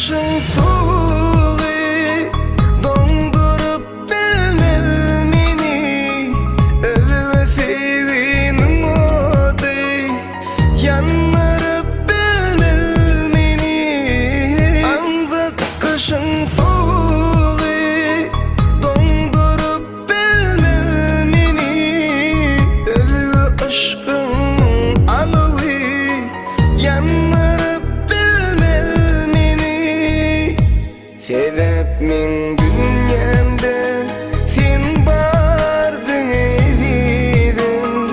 kışın soğuğu dondurup bilmez meni. Özüme sevginin odu yandırıp bilmez meni. Ancak kışın soğuğu dondurup bilmez meni. Özüme aşkın alovu yandırıp bilmez meni. Sebep min dünyamde sen bardın aydym.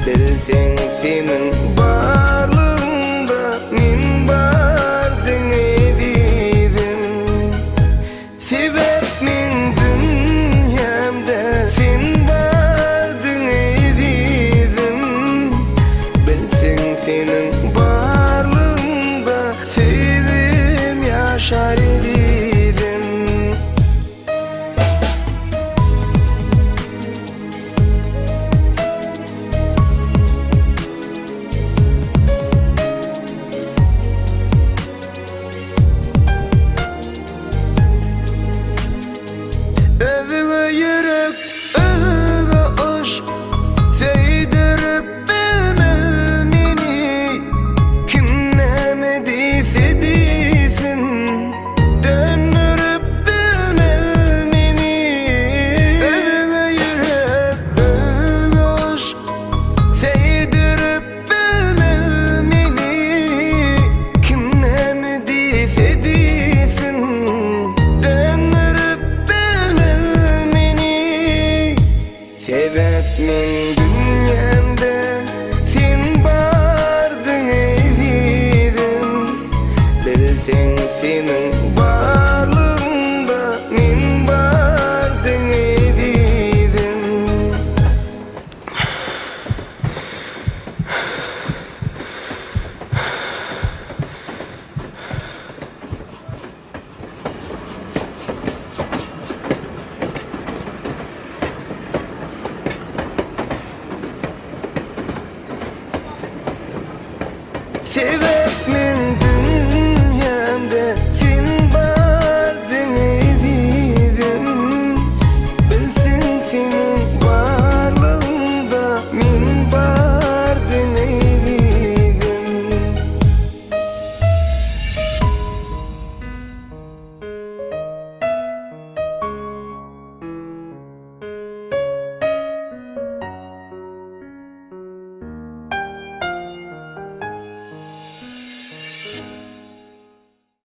Bilsen senin barlığında men bardın aydym. Sebep min dünyamde sen bardın aydym. Bilsen senin barlığında sevim yaşar idim. Özüme yürek, özüme aşk sevdirip bilmez meni. Kim neme deyse desin döndürüp bilmez meni. Özüme yürek, özüme aşk sevdirip bilmez meni. Kim neme deyse desin döndürüp bilmez meni. Sebep min dünyamde sen bardın aydym. Bilsen senin barlığında men bardın aydym. Sebep